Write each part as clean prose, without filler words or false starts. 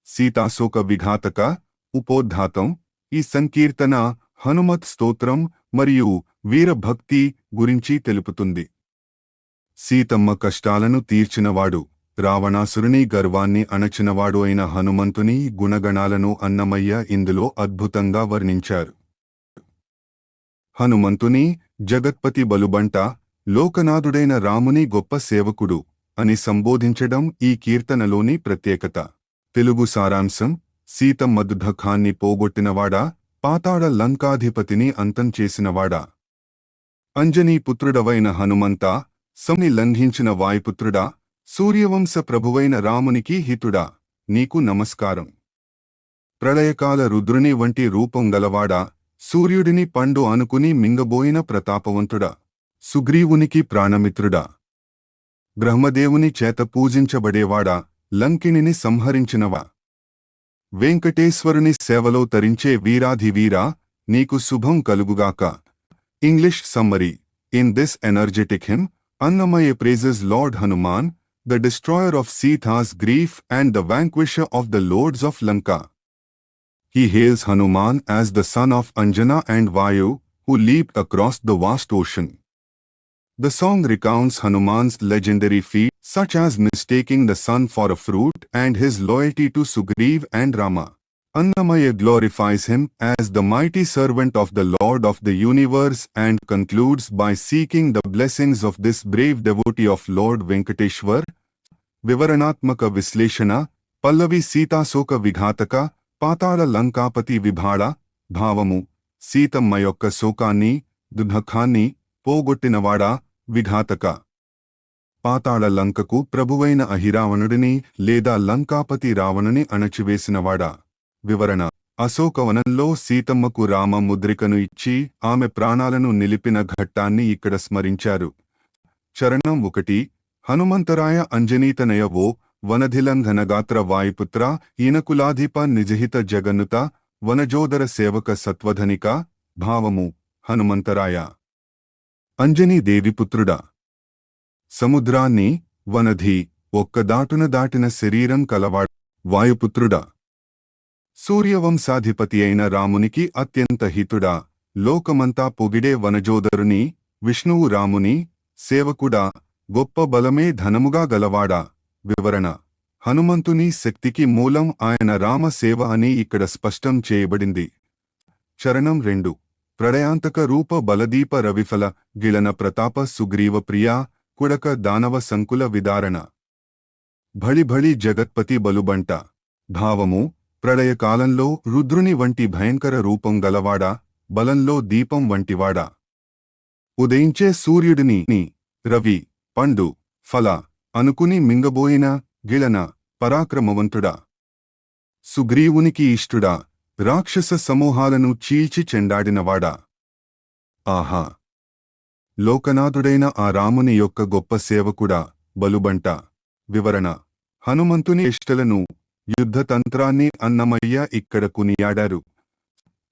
సీతాశోక విఘాతక ఉపోద్ఘాతం. ఈ సంకీర్తన హనుమత్ స్తోత్రం మరియు వీరభక్తి గురించి తెలుపుతుంది. సీతమ్మ కష్టాలను తీర్చినవాడు, రావణాసురుని గర్వాన్ని అణచినవాడు అయిన హనుమంతుని గుణగణాలను అన్నమయ్య ఇందులో అద్భుతంగా వర్ణించారు. హనుమంతుని జగత్పతి బలుబంట, లోకనాథుడైన రాముని గొప్ప సేవకుడు అని సంబోధించడం ఈ కీర్తనలోని ప్రత్యేకత. తెలుగు సారాంశం: సీతమ్మ దుఃఖాన్ని పోగొట్టినవాడా, పాతాళ లంకాధిపతిని అంతం చేసినవాడా. అంజనీపుత్రుడవైన హనుమంతా, సంని లంఘించిన వాయుపుత్రుడా, సూర్యవంశ ప్రభువైన రామునికి హితుడా, నీకు నమస్కారం. ప్రళయకాల రుద్రుని వంటి రూపం గలవాడా, సూర్యుడిని పండు అనుకుని మింగబోయిన ప్రతాపవంతుడా, సుగ్రీవునికి ప్రాణమిత్రుడా, బ్రహ్మదేవుని చేత పూజించబడేవాడా, లంకిణిని సంహరించినవా, వెంకటేశ్వరుని సేవలో తరించే వీరాధివీరా, నీకు శుభం కలుగుగాక. English summary. In this energetic hymn, Annamaya praises Lord Hanuman, the destroyer of Sita's grief and the vanquisher of the lords of Lanka. He hails Hanuman as the son of Anjana and Vayu, who leaped across the vast ocean. The song recounts Hanuman's legendary feat, such as mistaking the sun for a fruit and his loyalty to Sugriv and Rama. Annamaya glorifies him as the mighty servant of the Lord of the universe and concludes by seeking the blessings of this brave devotee of Lord Venkateshwar. వివరణాత్మక విశ్లేషణ. పల్లవి సీతాశోక విఘాతక, పాతాళ లంకాపతి విభాళ. భావము: సీతమ్మ యొక్క శోకాన్ని, దుఃఖాన్ని పోగొట్టినవాడా, విఘాతక. పాతాళ లంకకు ప్రభువైన అహిరావణుడిని లేదా లంకాపతి రావణుని అణచివేసినవాడా. వివరణ. అశోకవనంలో సీతమ్మకు రామ ముద్రికను ఇచ్చి ఆమె ప్రాణాలను నిలిపిన ఘట్టాన్ని ఇక్కడ స్మరించారు. చరణం 1. హనుమంతరాయ అంజనీతనయ ఓ వనధిలంఘనగాత్ర వాయుపుత్ర, ఈనకులాధిప నిజహిత జగన్నుత, వనజోదర సేవక సత్వధనిక. భావము: హనుమంతరాయ అంజనీదేవిపుత్రుడా. సముద్రాన్ని, వనధి, ఒక్కదాటున దాటిన శరీరం కలవాడు. వాయుపుత్రుడా. సూర్యవంశాధిపతి అయిన రామునికి అత్యంత హితుడా, లోకమంతా పొగిడే వనజోదరుని, విష్ణువు రాముని సేవకుడా, గొప్ప బలమే ధనముగా గలవాడా. వివరణ. హనుమంతుని శక్తికి మూలం ఆయన రామసేవ అని ఇక్కడ స్పష్టం చేయబడింది. చరణం 2. ప్రళయాంతక రూప బలదీప రవిఫల, గిళన ప్రతాప సుగ్రీవ ప్రియా, కుడక దానవ సంకుల విదారణ. భళిభళి జగత్పతి బలుబంట. భావము: ప్రళయకాలంలో రుద్రుని వంటి భయంకర రూపం గలవాడా, బలంలో దీపం వంటివాడా. ఉదయించే సూర్యుడిని, రవి, పండు, ఫల అనుకుని మింగబోయిన గిళన పరాక్రమవంతుడా. సుగ్రీవునికి ఇష్టుడా, రాక్షస సమూహాలను చీల్చి చెండాడినవాడా. ఆహా! లోకనాథుడైన ఆ రాముని యొక్క గొప్ప సేవకుడా, బలుబంట. వివరణ. హనుమంతుని ఇష్టలను, యుద్ధతంత్రాన్ని అన్నమయ్య ఇక్కడ కొనియాడారు.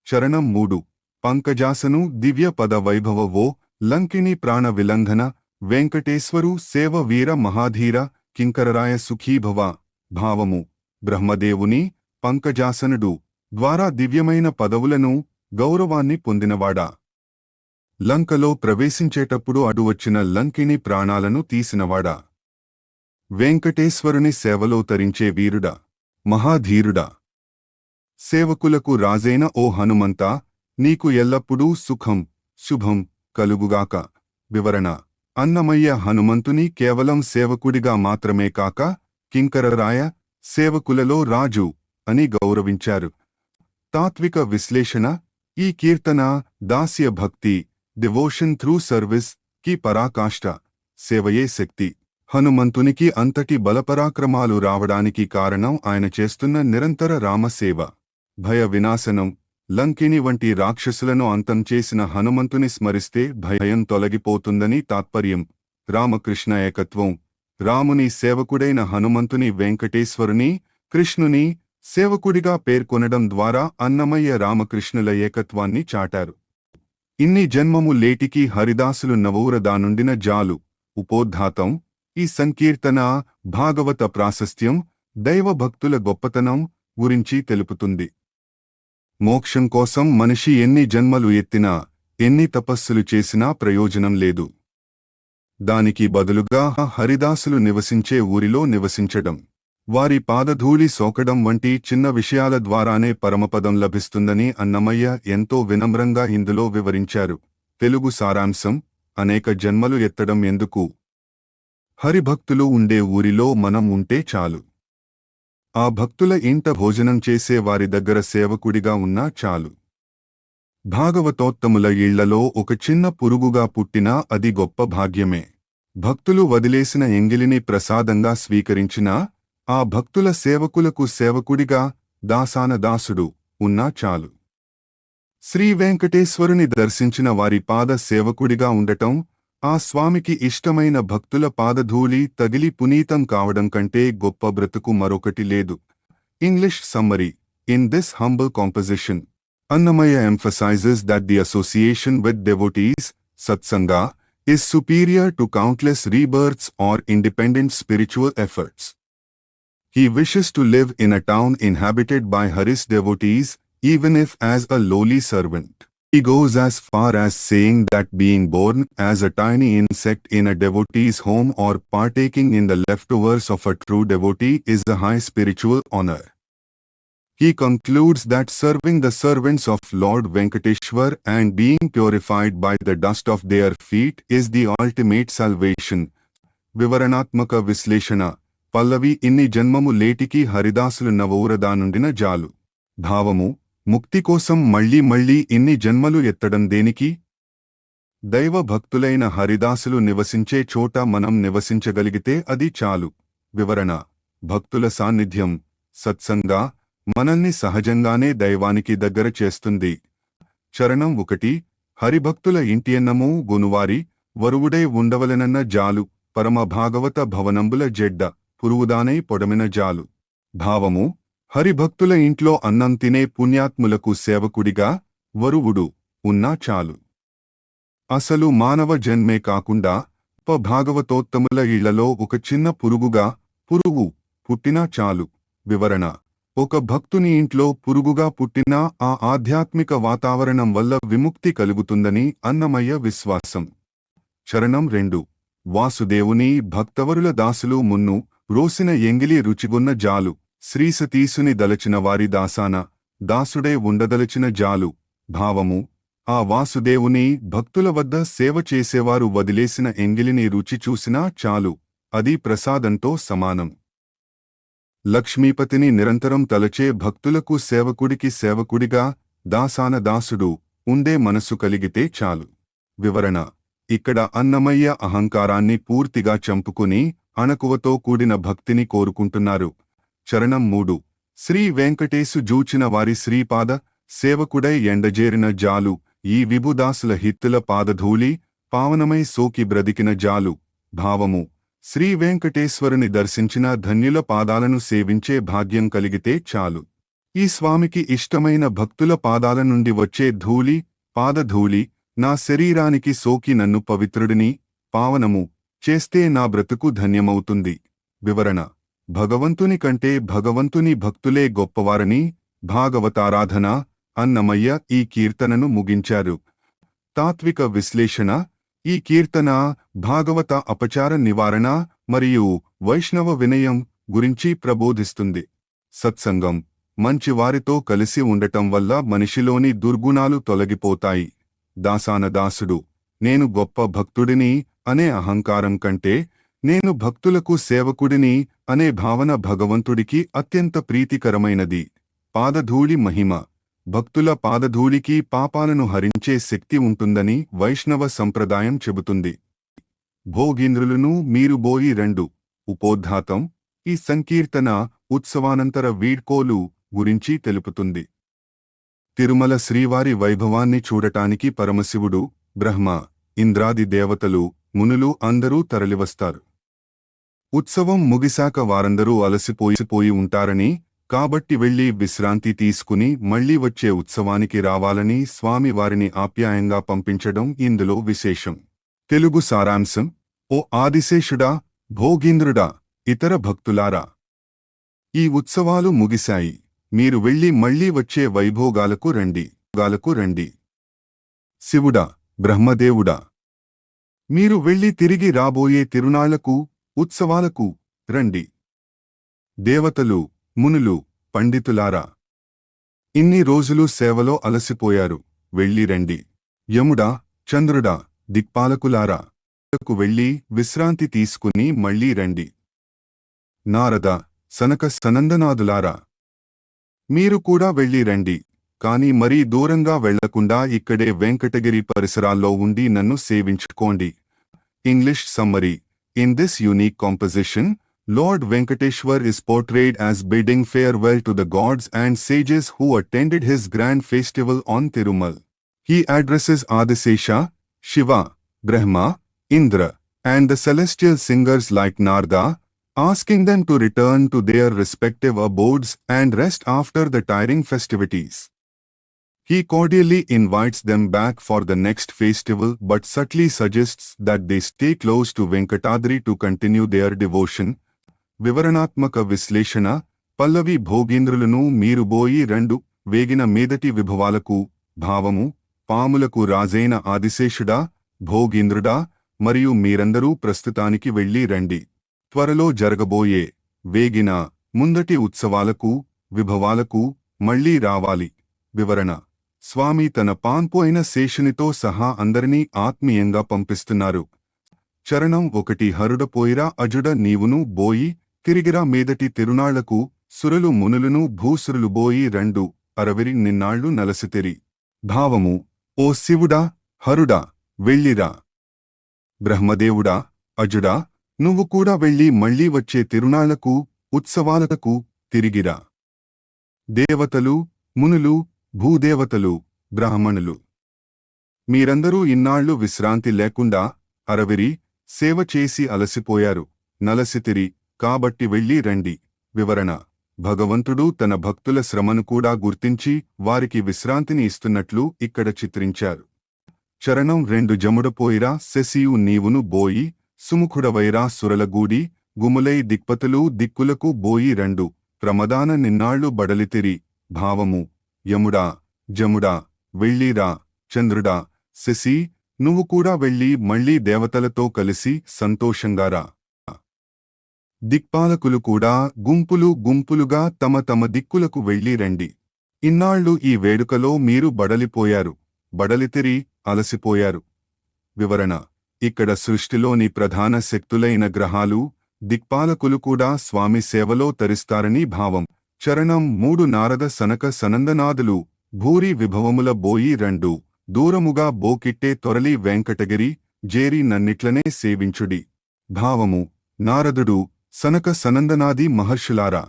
చరణం 3. పంకజాసను దివ్య పద వైభవవో, లంకిణి ప్రాణ విలంఘన, వెంకటేశ్వరు సేవ వీర మహాధీర, కింకరరాయ సుఖీభవ. భావము: బ్రహ్మదేవుని పంకజాసనుడు ద్వారా దివ్యమైన పదవులను, గౌరవాన్ని పొందినవాడా. లంకలో ప్రవేశించేటప్పుడు అడువచ్చిన లంకిణి ప్రాణాలను తీసినవాడా. వెంకటేశ్వరుని సేవలో తరించే వీరుడా, మహాధీరుడా. సేవకులకు రాజైన ఓ హనుమంతా, నీకు ఎల్లప్పుడూ సుఖం, శుభం కలుగుగాక. వివరణ. అన్నమయ్య హనుమంతుని కేవలం సేవకుడిగా మాత్రమే కాక, కింకరరాయ, సేవకులలో రాజు అని గౌరవించారు. తాత్విక విశ్లేషణ. ఈ కీర్తన దాస్య భక్తి, డివోషన్ త్రూ సర్వీస్ కి పరాకాష్ట. సేవయే శక్తి. హనుమంతునికి అంతటి బలపరాక్రమాలు రావడానికి కారణం ఆయన చేస్తున్న నిరంతర రామసేవ. భయ వినాశనం. లంకిణి వంటి రాక్షసులను అంతం చేసిన హనుమంతుని స్మరిస్తే భయం తొలగిపోతుందని తాత్పర్యం. రామకృష్ణ ఏకత్వం. రాముని సేవకుడైన హనుమంతుని వెంకటేశ్వరుని, కృష్ణుని సేవకుడిగా పేర్కొనడం ద్వారా అన్నమయ్య రామకృష్ణుల ఏకత్వాన్ని చాటారు. ఇన్ని జన్మము లేటికి హరిదాసులు నవూరదానుండిన జాలు. ఉపోద్ఘాతం. ఈ సంకీర్తన భాగవత ప్రాశస్త్యం, దైవభక్తుల గొప్పతనం గురించి తెలుపుతుంది. మోక్షం కోసం మనిషి ఎన్ని జన్మలు ఎత్తినా, ఎన్ని తపస్సులు చేసినా ప్రయోజనం లేదు. దానికి బదులుగా హరిదాసులు నివసించే ఊరిలో నివసించడం, వారి పాదధూళి సోకడం వంటి చిన్న విషయాల ద్వారానే పరమపదం లభిస్తుందని అన్నమయ్య ఎంతో వినమ్రంగా ఇందులో వివరించారు. తెలుగు సారాంశం: అనేక జన్మలు ఎత్తడం ఎందుకు? హరిభక్తులు ఉండే ఊరిలో మనం ఉంటే చాలు. ఆ భక్తుల ఇంట భోజనం చేసే వారి దగ్గర సేవకుడిగా ఉన్నా చాలు. భాగవతోత్తముల ఇళ్లలో ఒక చిన్న పురుగుగా పుట్టినా అది గొప్ప భాగ్యమే. భక్తులు వదిలేసిన ఎంగిలిని ప్రసాదంగా స్వీకరించినా, ఆ భక్తుల సేవకులకు సేవకుడిగా, దాసాన దాసుడు ఉన్నా చాలు. శ్రీ వెంకటేశ్వరుని దర్శించిన వారి పాద సేవకుడిగా ఉండటం, ఆ స్వామికి ఇష్టమైన భక్తుల పాదధూళి తగిలి పునీతం కావడం కంటే గొప్ప బ్రతుకు మరొకటి లేదు. English summary: In this humble composition, Annamaya emphasizes that the association with devotees, satsanga, is superior to countless rebirths or independent spiritual efforts. He wishes to live in a town inhabited by Hari's devotees, even if as a lowly servant. He goes as far as saying that being born as a tiny insect in a devotee's home or partaking in the leftovers of a true devotee is a high spiritual honor. He concludes that serving the servants of Lord Venkateshwar and being purified by the dust of their feet is the ultimate salvation. వివరణాత్మక విశ్లేషణ: పల్లవి ఇన్ని జన్మము లేటికి హరిదాసులు నవూరదానుండిన జాలు. భావము: ముక్తి కోసం మళ్లీ మళ్లీ ఇన్ని జన్మలు ఎత్తడం దేనికి? దైవ భక్తులైన హరిదాసులు నివసించే చోట మనం నివసించగలిగితే అది చాలు. వివరణ: భక్తుల సాన్నిధ్యం, సత్సంగా మనల్ని సహజంగానే దైవానికి దగ్గర చేస్తుంది. చరణం 1: హరిభక్తుల ఇంటియన్నము గునువారి వరువుడై ఉండవలెనన్న జాలు పరమ భాగవత భవనంబుల జెడ్డ పురువుదానై పొడమిన జాలు. భావము: హరిభక్తుల ఇంట్లో అన్నం తినే పుణ్యాత్ములకు సేవకుడిగా, వరువుడు ఉన్నా చాలు. అసలు మానవ జన్మే కాకుండా భాగవతోత్తముల ఇళ్లలో ఒక చిన్న పురుగు పుట్టినా చాలు. వివరణ: ఒక భక్తుని ఇంట్లో పురుగుగా పుట్టినా ఆ ఆధ్యాత్మిక వాతావరణం వల్ల విముక్తి కలుగుతుందని అన్నమయ్య విశ్వాసం. చరణం 2: వాసుదేవుని భక్తవరుల దాసులు మున్ను రోసిన ఎంగిలి రుచిగొన్న జాలు శ్రీసతీసుని దలచిన వారి దాసాన దాసుడై ఉండదలచిన జాలు. భావము: ఆ వాసుదేవుని భక్తుల వద్ద సేవ చేసేవారు వదిలేసిన ఎంగిలిని రుచి చూసినా చాలు, అది ప్రసాదంతో సమానం. లక్ష్మీపతిని నిరంతరం తలచే భక్తులకు సేవకుడికి సేవకుడిగా, దాసాన దాసుడు ఉండే మనసు కలిగితే చాలు. వివరణ: ఇక్కడ అన్నమయ్య అహంకారాన్ని పూర్తిగా చంపుకుని అణకువతో కూడిన భక్తిని కోరుకుంటున్నారు. చరణం 3: శ్రీ వెంకటేశు జూచిన వారి శ్రీపాద సేవకుడై ఎండజేరిన జాలు ఈ విభుదాసుల హిత్తుల పాదధూళి పావనమై సోకి బ్రదికిన జాలు. భావము: శ్రీ వెంకటేశ్వరుని దర్శించిన ధన్యుల పాదాలను సేవించే భాగ్యం కలిగితే చాలు. ఈ స్వామికి ఇష్టమైన భక్తుల పాదాల నుండి వచ్చే ధూళి, పాదధూళి నా శరీరానికి సోకి నన్ను పవిత్రుడిని, పావనము చేస్తే నా బ్రతుకు ధన్యమవుతుంది. వివరణ: భగవంతుని కంటే భగవంతుని భక్తులే గొప్పవారని భాగవతారాధన అన్నమయ్య ఈ కీర్తనను ముగించారు. తాత్విక విశ్లేషణ: ఈ కీర్తన భాగవత అపచార నివారణ మరియు వైష్ణవ వినయం గురించి ప్రబోధిస్తుంది. సత్సంగం: మంచివారితో కలిసి ఉండటం వల్ల మనిషిలోని దుర్గుణాలు తొలగిపోతాయి. దాసాన దాసుడు, నేను గొప్ప భక్తుడిని అనే అహంకారం కంటే నేను భక్తులకు సేవకుడిని అనే భావన భగవంతుడికి అత్యంత ప్రీతికరమైనది. పాదధూళి మహిమ: భక్తుల పాదధూళికి పాపాలను హరించే శక్తి ఉంటుందని వైష్ణవ సంప్రదాయం చెబుతుంది. భోగీంద్రులను మీరు బోయి 2 ఉపోద్ఘాతం ఈ సంకీర్తన ఉత్సవానంతర వీడ్కోలు గురించి తెలుపుతుంది. తిరుమల శ్రీవారి వైభవాన్ని చూడటానికి పరమశివుడు, బ్రహ్మ, ఇంద్రాది దేవతలు, మునులు అందరూ తరలివస్తారు. ఉత్సవం ముగిశాక వారందరూ అలసిపోయి ఉంటారని, కాబట్టి వెళ్లి విశ్రాంతి తీసుకుని మళ్లీ వచ్చే ఉత్సవానికి రావాలని స్వామి వారిని ఆప్యాయంగా పంపించడం ఇందులో విశేషం. తెలుగు సారాంశం: ఓ ఆదిశేషుడా, భోగీంద్రుడా, ఇతర భక్తులారా! ఈ ఉత్సవాలు ముగిశాయి. మీరు వెళ్ళి మళ్ళీ వచ్చే వైభోగాలకు రండి. శివుడా, బ్రహ్మదేవుడా, మీరు వెళ్ళి తిరిగి రాబోయే తిరునాళ్లకు, ఉత్సవాలకు రండి. దేవతలు, మునులు, పండితులారా, ఇన్ని రోజులు సేవలో అలసిపోయారు, వెళ్ళి రండి. యముడా, చంద్రుడా, దిక్పాలకులారా, వెళ్ళి విశ్రాంతి తీసుకుని మళ్ళీ రండి. నారద, సనక సనందనాదులారా, మీరు కూడా వెళ్ళి రండి. కాని మరీ దూరంగా వెళ్లకుండా ఇక్కడే వెంకటగిరి పరిసరాల్లో ఉండి నన్ను సేవించుకోండి. English summary. In this unique composition, Lord Venkateshwar is portrayed as bidding farewell to the gods and sages who attended his grand festival on Thirumal. He addresses Adisesha, Shiva, Brahma, Indra, and the celestial singers like Narada, asking them to return to their respective abodes and rest after the tiring festivities. He cordially invites them back for the next festival but subtly suggests that they stay close to Venkatadri to continue their devotion. వివరణాత్మక విశ్లేషణ. పల్లవి భోగీంద్రులను మీరు బోయి రెండు వేగిన మీదటి విభవాలకు, భావము, పాములకు రాజైన ఆదిశేషుడా, భోగీంద్రుడా, మరియు మీరందరూ ప్రస్తుతానికి వెళ్ళి రండి. త్వరలో జరగబోయే వేగిన ముందటి ఉత్సవాలకు, విభవాలకు మళ్లీ రావాలి. వివరణ. స్వామి తన పాన్పోయిన శేషునితో సహా అందరినీ ఆత్మీయంగా పంపిస్తున్నారు. చరణం 1. హరుడపోయిరా అజుడ నీవును బోయి తిరిగిరా మీదటి తిరునాళ్లకు, సురులు మునులును భూసురులు బోయి రెండు అరవిరి నిన్నాళ్లు నలసితిరి. భావము. ఓ శివుడా, హరుడా, వెళ్ళిరా. బ్రహ్మదేవుడా, అజుడా, నువ్వు కూడా వెళ్ళి మళ్లీ వచ్చే తిరునాళ్లకు, ఉత్సవాలకు తిరిగిరా. దేవతలు, మునులు, భూదేవతలు, బ్రాహ్మణులు, మీరందరూ ఇన్నాళ్లు విశ్రాంతి లేకుండా అరవిరి సేవ చేసి అలసిపోయారు, నలసితిరి, కాబట్టి వెళ్ళి రండి. వివరణ. భగవంతుడు తన భక్తుల శ్రమను కూడా గుర్తించి వారికి విశ్రాంతిని ఇస్తున్నట్లు ఇక్కడ చిత్రించారు. చరణం 2. జముడపోయిరా శశియు నీవును బోయి, సుముఖుడవైరా సురలగూడి, గుములై దిక్పతులు దిక్కులకు బోయి రెండు ప్రమదాన నిన్నాళ్లు బడలితిరి. భావము. యముడా, జముడా, వెళ్ళిరా. చంద్రుడా, శశి, నువ్వు కూడా వెళ్ళి మళ్లీ దేవతలతో కలిసి సంతోషంగా రా. దిక్పాలకులు కూడా గుంపులు గుంపులుగా తమ తమ దిక్కులకు వెళ్ళి రండి. ఇన్నాళ్లు ఈ వేడుకలో మీరు బడలిపోయారు, బడలితిరి, అలసిపోయారు. వివరణ. ఇక్కడ సృష్టిలోని ప్రధాన శక్తులైన గ్రహాలు, దిక్పాలకులు కూడా స్వామి సేవలో తరిస్తారని భావం. చరణం 3. నారద సనక సనందనాదులు భూరి విభవముల బోయి రెండు దూరముగా బోకిట్టే తొరలి వెంకటగిరి జేరి నన్నిట్లనే సేవించుడి. భావము. నారదుడు, సనక సనందనాది మహర్షులారా,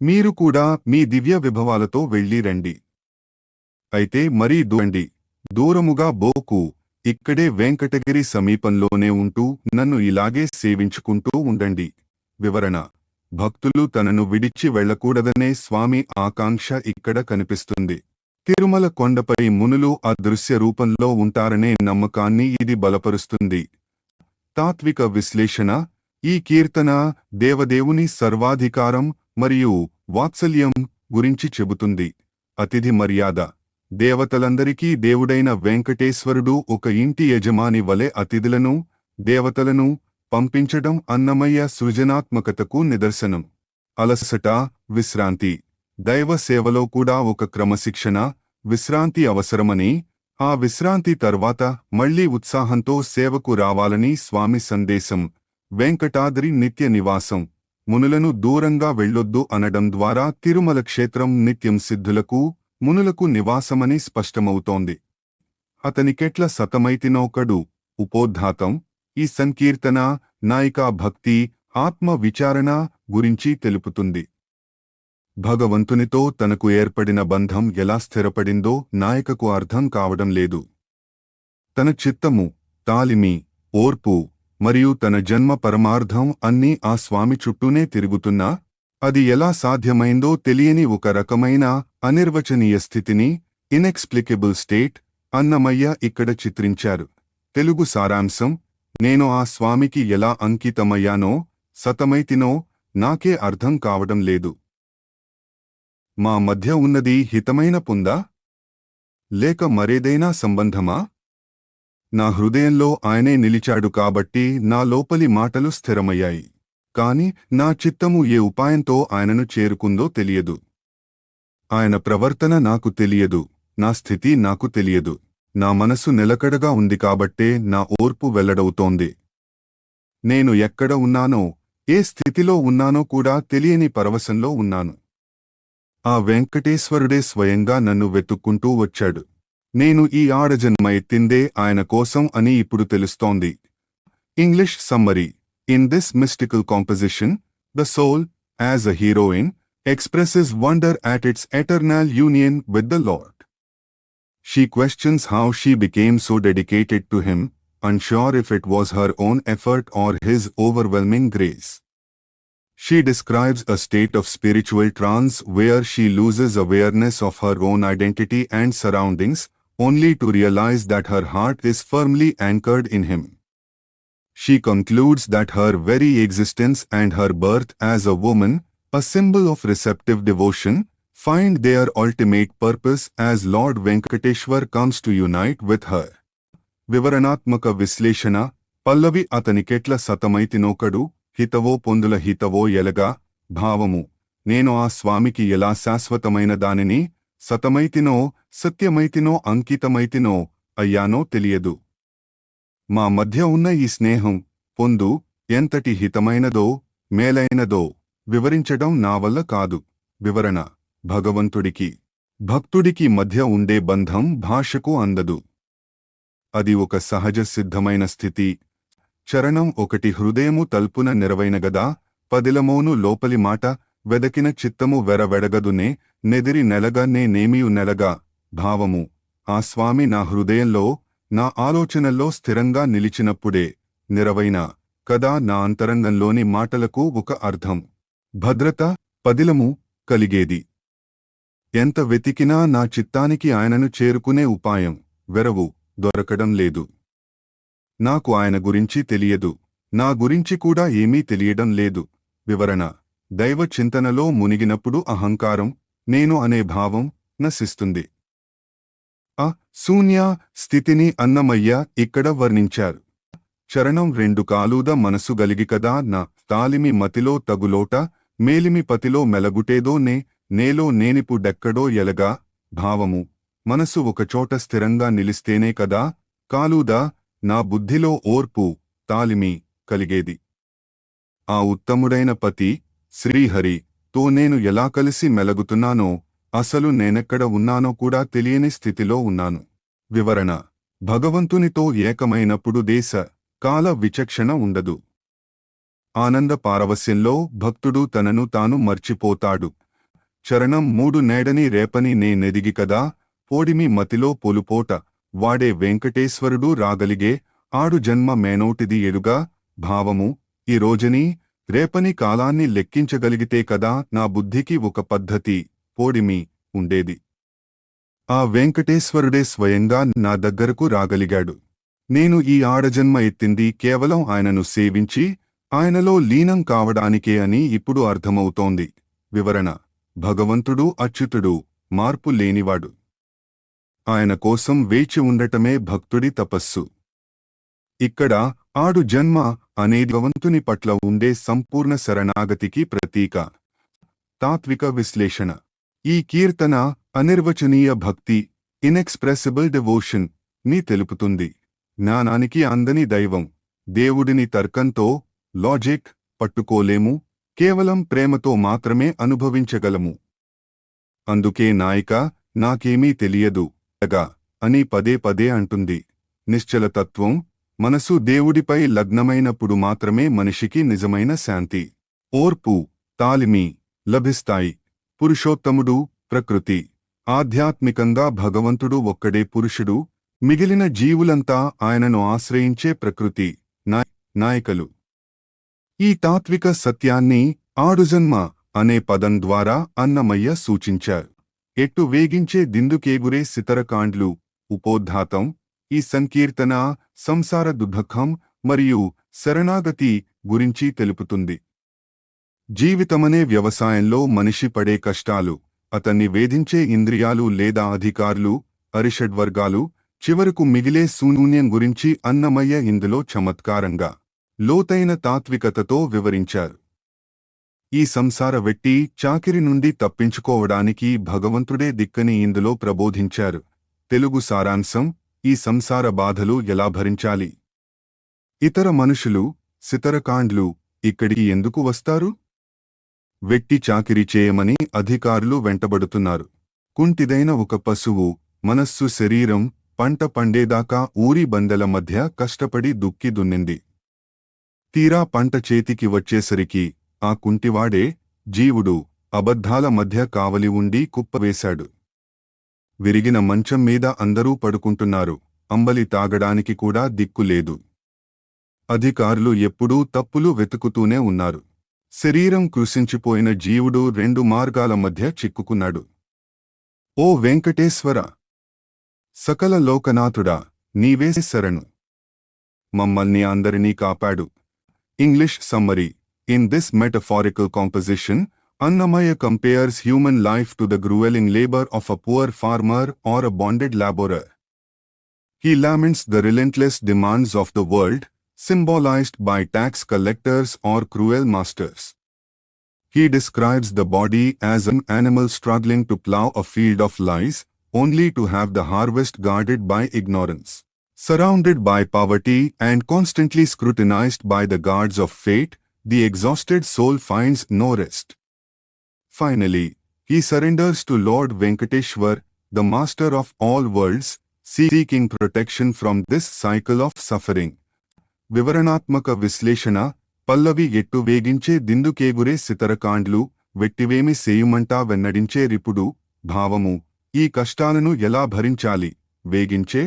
మీరు కూడా మీ దివ్య విభవాలతో వెళ్ళి రండి. అయితే మరీ దూరముగా బోకు, ఇక్కడే వెంకటగిరి సమీపంలోనే ఉంటూ నన్ను ఇలాగే సేవించుకుంటూ ఉండండి. వివరణ. భక్తులు తనను విడిచి వెళ్లకూడదనే స్వామి ఆకాంక్ష ఇక్కడ కనిపిస్తుంది. తిరుమల కొండపై మునులు అదృశ్య రూపంలో ఉంటారనే నమ్మకాన్ని ఇది బలపరుస్తుంది. తాత్విక విశ్లేషణ. ఈ కీర్తన దేవదేవుని సర్వాధికారం మరియు వాత్సల్యం గురించి చెబుతుంది. అతిథి మర్యాద. దేవతలందరికీ దేవుడైన వెంకటేశ్వరుడు ఒక ఇంటి యజమాని వలె అతిథులను, దేవతలను పంపించడం అన్నమయ్య సృజనాత్మకతకు నిదర్శనం. అలసట, విశ్రాంతి. దైవ సేవలో కూడా ఒక క్రమశిక్షణ, విశ్రాంతి అవసరమని, ఆ విశ్రాంతి తర్వాత మళ్లీ ఉత్సాహంతో సేవకు రావాలని స్వామి సందేశం. వెంకటాద్రి నిత్య నివాసం. మునులను దూరంగా వెళ్ళొద్దు అనడం ద్వారా తిరుమల క్షేత్రం నిత్యం సిద్ధులకు, మునులకు నివాసమని స్పష్టమవుతోంది. అతనికెట్ల సతమైతినోకడు. ఉపోద్ఘాతం. ఈ సంకీర్తన నాయికా భక్తి, ఆత్మ విచారణ గురించి తెలుపుతుంది. భగవంతునితో తనకు ఏర్పడిన బంధం ఎలా స్థిరపడిందో నాయకకు అర్థం కావడం లేదు. తన చిత్తము, తాలిమి, ఓర్పు మరియు తన జన్మ పరమార్థం అన్నీ ఆ స్వామి చుట్టూనే తిరుగుతున్నా అది ఎలా సాధ్యమైందో తెలియని ఒక రకమైన అనిర్వచనీయ స్థితిని, ఇన్ఎక్స్ప్లికబుల్ స్టేట్, అన్నమయ్య ఇక్కడ చిత్రించారు. తెలుగు సారాంశం. నేను ఆ స్వామికి ఎలా అంకితమయ్యానో, సతమైతినో నాకే అర్థం కావడం లేదు. మా మధ్య ఉన్నది హితమైన పొందా లేక మరేదైనా సంబంధమా? నా హృదయంలో ఆయనే నిలిచాడు కాబట్టి నా లోపలి మాటలు స్థిరమయ్యాయి. కాని నా చిత్తము ఏ ఉపాయంతో ఆయనను చేరుకుందో తెలియదు. ఆయన ప్రవర్తన నాకు తెలియదు, నా స్థితి నాకు తెలియదు. నా మనసు నిలకడగా ఉంది కాబట్టే నా ఓర్పు వెల్లడవుతోంది. నేను ఎక్కడ ఉన్నానో, ఏ స్థితిలో ఉన్నానో కూడా తెలియని పరవశంలో ఉన్నాను. ఆ వెంకటేశ్వరుడే స్వయంగా నన్ను వెతుక్కుంటూ వచ్చాడు. నేను ఈ ఆడజన్మ ఎత్తిందే ఆయన కోసం అని ఇప్పుడు తెలుస్తోంది. English summary. In this mystical composition, the soul, as a heroine, expresses wonder at its eternal union with the Lord. She questions how she became so dedicated to him, unsure if it was her own effort or his overwhelming grace. She describes a state of spiritual trance where she loses awareness of her own identity and surroundings, only to realize that her heart is firmly anchored in him. She concludes that her very existence and her birth as a woman, a symbol of receptive devotion, find their ultimate purpose as Lord Venkateshwar comes to unite with her. వివరణాత్మక విశ్లేషణ. పల్లవి అతనికెట్ల సతమైతినోకడు, హితవో పొందుల హితవో ఎలగా, భావము. నేను ఆ స్వామికి ఎలా శాశ్వతమైన దానిని, సతమైతినో, సత్యమైతినో, అంకితమైతినో, అయ్యానో తెలియదు. మా మధ్య ఉన్న ఈ స్నేహం, పొందు, ఎంతటి హితమైనదో, మేలైనదో వివరించడం నా వల్ల కాదు. వివరణ. భగవంతుడికి, భక్తుడికి మధ్య ఉండే బంధం భాషకు అందదు. అది ఒక సహజ సిద్ధమైన స్థితి. చరణం 1 హృదయము తల్పున నెరవైనగదా, పదిలమోను లోపలి మాట, వెదకిన చిత్తము వెరవెడగదునే, నెదిరి నెలగా నేనేమియు నెలగా, భావము. ఆ స్వామి నా హృదయంలో, నా ఆలోచనల్లో స్థిరంగా నిలిచినప్పుడే, నిరవైన కదా నా అంతరంగంలోని మాటలకు ఒక అర్థం, భద్రత, పదిలము కలిగేది. ఎంత వెతికినా నా చిత్తానికి ఆయనను చేరుకునే ఉపాయం, వెరవు, దొరకడం లేదు. నాకు ఆయన గురించి తెలియదు, నా గురించి కూడా ఏమీ తెలియడం లేదు. వివరణ. దైవ చింతనలో మునిగినప్పుడు అహంకారం, నేను అనే భావం నశిస్తుంది. ఆ శూన్య స్థితిని అన్నమయ్య ఇక్కడ వర్ణించారు. చరణం 2 కాలూద మనసు గలిగి కదా నా తాలిమి మతిలో తగులోట, మేలిమి పతిలో మెలగుటేదో నేలో నేనిపు డెక్కడో ఎలగా, భావము. మనసు ఒకచోట స్థిరంగా నిలిస్తేనే కదా, కాలూదా, నా బుద్ధిలో ఓర్పు, తాలిమి కలిగేది. ఆ ఉత్తముడైన పతి, శ్రీహరి తో నేను ఎలా కలిసి మెలగుతున్నానో, అసలు నేనెక్కడ ఉన్నానో కూడా తెలియని స్థితిలో ఉన్నాను. వివరణ. భగవంతునితో ఏకమైనప్పుడు దేశ, కాల విచక్షణ ఉండదు. ఆనంద పారవస్యంలో భక్తుడు తనను తాను మర్చిపోతాడు. చరణం 3 నేడని రేపని నెదిగి కదా, పోడిమి మతిలో పొలుపోట, వాడే వెంకటేశ్వరుడు రాగలిగే, ఆడు జన్మ మేనోటిది ఎడుగా, భావము. ఈ రోజని, రేపని కాలాన్ని లెక్కించగలిగితే కదా నా బుద్ధికి ఒక పద్ధతి, పోడిమి ఉండేది. ఆ వెంకటేశ్వరుడే స్వయంగా నా దగ్గరకు రాగలిగాడు. నేను ఈ ఆడజన్మ ఎత్తింది కేవలం ఆయనను సేవించి, ఆయనలో లీనం కావడానికే అని ఇప్పుడు అర్థమవుతోంది. వివరణ. భగవంతుడు అచ్యుతుడు, మార్పు లేనివాడు. ఆయన కోసం వేచి ఉండటమే భక్తుడి తపస్సు. ఇక్కడ ఆడు జన్మ అనేది భగవంతుని పట్ల ఉండే సంపూర్ణ శరణాగతికి ప్రతీక. తాత్విక విశ్లేషణ. ఈ కీర్తన అనిర్వచనీయ భక్తి, ఇన్ఎక్స్ప్రెసిబుల్ డివోషన్ ని తెలుపుతుంది. జ్ఞానానికి అందని దైవం, దేవుడిని తర్కంతో, లాజిక్ పట్టుకోలేము, కేవలం ప్రేమతో మాత్రమే అనుభవించగలము. అందుకే నాయిక నాకేమీ తెలియదు అని పదే పదే అంటుంది. నిశ్చలతత్వం, మనసు దేవుడిపై లగ్నమైనప్పుడు మాత్రమే మనిషికి నిజమైన శాంతి, ఓర్పు, తాలిమి లభిస్తాయి. పురుషోత్తముడు, ప్రకృతి. ఆధ్యాత్మికంగా భగవంతుడు ఒక్కడే పురుషుడు, మిగిలిన జీవులంతా ఆయనను ఆశ్రయించే ప్రకృతి, నాయకులు. ఈ తాత్విక సత్యాన్ని ఆడుజన్మ అనే పదం ద్వారా అన్నమయ్య సూచించారు. ఎట్టు వేగించే దిందుకేగురే సితరకాండ్లు, ఉపోద్ఘాతం. ఈ సంకీర్తన సంసార దుఃఖం మరియు శరణాగతి గురించి తెలుపుతుంది. జీవితమనే వ్యవసాయంలో మనిషి పడే కష్టాలు, అతన్ని వేధించే ఇంద్రియాలు లేదా అధికారులు, అరిషడ్వర్గాలు, చివరకు మిగిలే శూన్యం గురించి అన్నమయ్య ఇందులో చమత్కారంగా, లోతైన తాత్వికతతో వివరించారు. ఈ సంసార వెట్టి చాకిరి నుండి తప్పించుకోవడానికి భగవంతుడే దిక్కని ఇందులో ప్రబోధించారు. తెలుగు సారాంశం: ఈ సంసార బాధలు ఎలా భరించాలి? ఇతర మనుషులు, సితరకాండ్లు ఇక్కడికి ఎందుకు వస్తారు? వెట్టి చాకిరి చేయమని అధికారులు వెంటబడుతున్నారు. కుంటిదైన ఒక పశువు, మనస్సు, శరీరం పంట పండేదాకా ఊరి బందెల మధ్య కష్టపడి దుక్కి దున్నింది. తీరా పంట చేతికి వచ్చేసరికి ఆ కుంటివాడే, జీవుడు, అబద్ధాల మధ్య కావలి ఉండి కుప్పవేశాడు. విరిగిన మంచం మీద అందరూ పడుకుంటున్నారు. అంబలి తాగడానికి కూడా దిక్కులేదు. అధికారులు ఎప్పుడూ తప్పులు వెతుకుతూనే ఉన్నారు. శరీరం కృశించిపోయిన జీవుడు రెండు మార్గాల మధ్య చిక్కుకున్నాడు. ఓ వెంకటేశ్వర, సకల లోకనాథుడా, నీవే శరణు. మమ్మల్ని అందరినీ కాపాడు. English summary: In this metaphorical composition, Annamaya compares human life to the grueling labor of a poor farmer or a bonded laborer. He laments the relentless demands of the world, symbolized by tax collectors or cruel masters. He describes the body as an animal struggling to plow a field of lies, only to have the harvest guarded by ignorance. Surrounded by poverty and constantly scrutinized by the guards of fate, the exhausted soul finds no rest. Finally, he surrenders to Lord Venkateshwar, the master of all worlds, seeking protection from this cycle of suffering. వివరణాత్మక విశ్లేషణ: పల్లవి ఎట్టు వేగించే దిందుకేగురే సితరకాండ్లు, వెట్టివేమి సేయుమంటా వెన్నడించే రిపుడు. భావము: ఈ కష్టాలను ఎలా భరించాలి? వేగించే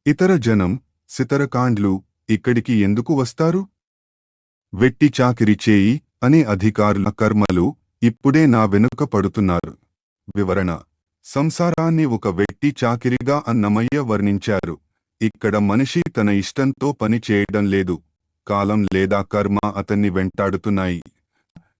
ఇతర జనం, సితరకాండ్లు ఇక్కడికి ఎందుకు వస్తారు? వెట్టి చాకిరి చేయి అనే అధికారుల కర్మలు ఇప్పుడే నా వెనుక పడుతున్నారు. వివరణ: సంసారాన్ని ఒక వెట్టి చాకిరిగా అన్నమయ్య వర్ణించారు. ఇక్కడ మనిషి తన ఇష్టంతో పని చేయడం లేదు. కాలం లేదా కర్మ అతన్ని వెంటాడుతున్నాయి.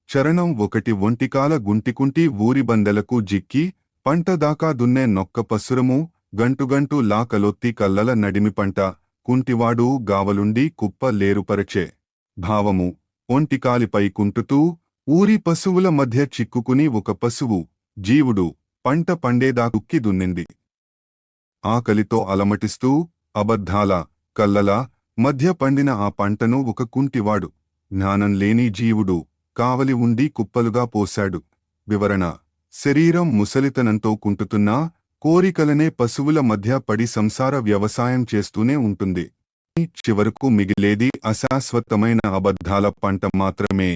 చరణం 1: ఒంటికాల గుంటికుంటి ఊరి బందెలకు జిక్కి, పంట దాకా దున్నే నొక్క పసురము, గంటుగంటు లాకలొత్తి కల్లల నడిమి పంట, కుంటివాడు గావలుండి కుప్ప లేరుపరచే. భావము: ఒంటికాలిపై కుంటుతూ ఊరి పశువుల మధ్య చిక్కుకుని ఒక పశువు, జీవుడు, పంట పండేదాకుక్కి దున్నింది. ఆకలితో అలమటిస్తూ అబద్ధాల, కల్లల మధ్య పండిన ఆ పంటను ఒక కుంటివాడు, జ్ఞానం లేని జీవుడు, కావలి ఉండి కుప్పలుగా పోశాడు. వివరణ: శరీరం ముసలితనంతో కుంటుతున్నా కోరికలనే పశువుల మధ్య పడి సంసార వ్యవసాయం చేస్తూనే ఉంటుంది. చివరకు మిగిలేది అశాశ్వతమైన అబద్ధాల పంట మాత్రమే.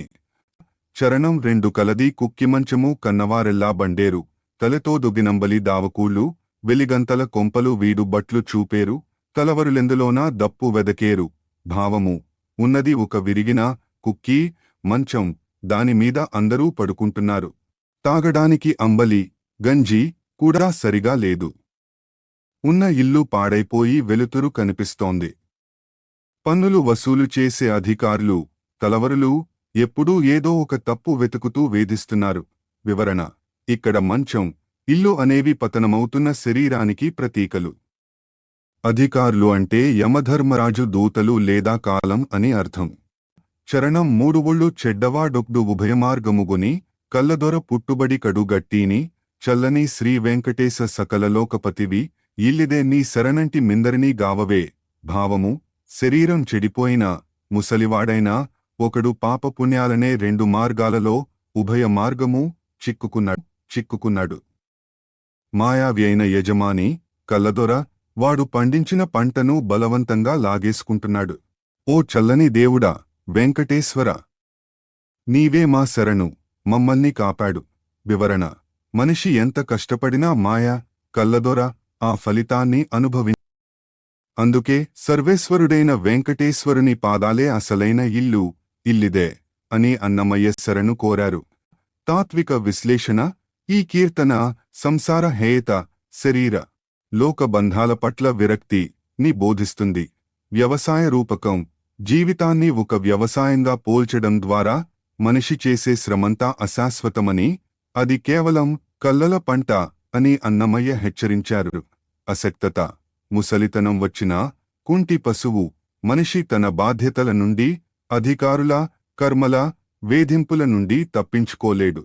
చరణం 2: కలది కుక్కిమంచము కన్నవారెల్లా బండేరు, తలతో దొగినంబలి దావకూళ్ళు, వెలిగంతల కొంపలు వీడు బట్లు చూపేరు, తలవరులెందులోనా దప్పు వెదకేరు. భావము: ఉన్నది ఒక విరిగిన కుక్కీ మంచం, దానిమీద అందరూ పడుకుంటున్నారు. తాగడానికి అంబలి, గంజి కూడా సరిగా లేదు. ఉన్న ఇల్లు పాడైపోయి వెలుతురు కనిపిస్తోంది. పన్నులు వసూలు చేసే అధికారులు, తలవరులు ఎప్పుడూ ఏదో ఒక తప్పు వెతుకుతూ వేధిస్తున్నారు. వివరణ: ఇక్కడ మంచం, ఇల్లు అనేవి పతనమవుతున్న శరీరానికి ప్రతీకలు. అధికారులు అంటే యమధర్మరాజు దూతలు లేదా కాలం అని అర్థం. చరణం 3: ఒళ్ళు చెడ్డవాడొక్డు ఉభయమార్గముగుని, కల్లదొర పుట్టుబడి కడుగట్టీని, చల్లని శ్రీ వెంకటేశ సకలలోకపతివి, ఇల్లిదే నీ శరణంటి మిందరినీ గావవే. భావము: శరీరం చెడిపోయినా, ముసలివాడైనా ఒకడు పాపపుణ్యాలనే రెండు మార్గాలలో, ఉభయ మార్గము చిక్కుకున్నాడు. మాయావి అయిన యజమాని, కల్లదొర, వాడు పండించిన పంటను బలవంతంగా లాగేసుకుంటున్నాడు. ఓ చల్లని దేవుడా, వెంకటేశ్వర, నీవే మా శరణు, మమ్మల్ని కాపాడు. వివరణ: మనిషి ఎంత కష్టపడినా మాయ, కల్లదొర ఆ ఫలితాన్ని అందుకే సర్వేశ్వరుడైన వెంకటేశ్వరుని పాదాలే అసలైన ఇల్లు, ఇల్లిదే అని అన్నమయ్య శరణు కోరారు. తాత్విక విశ్లేషణ: ఈ కీర్తన సంసార హేయత, శరీర, లోక బంధాల పట్ల విరక్తి ని బోధిస్తుంది. వ్యవసాయ రూపకం: జీవితాన్ని ఒక వ్యవసాయంగా పోల్చడం ద్వారా మనిషి చేసే శ్రమంతా అశాశ్వతమని, అది కేవలం కల్లల పంట అని అన్నమయ్య హెచ్చరించారు. అశక్తత, ముసలితనం వచ్చినా కుంటి పశువు మనిషి తన బాధ్యతల నుండి, అధికారుల, కర్మల, వేధింపుల నుండి తప్పించుకోలేడు.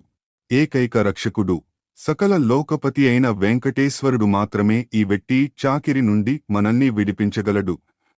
ఏకైక రక్షకుడు, సకల లోకపతి అయిన వెంకటేశ్వరుడు మాత్రమే ఈ వెట్టి చాకిరి నుండి మనల్ని విడిపించగలడు.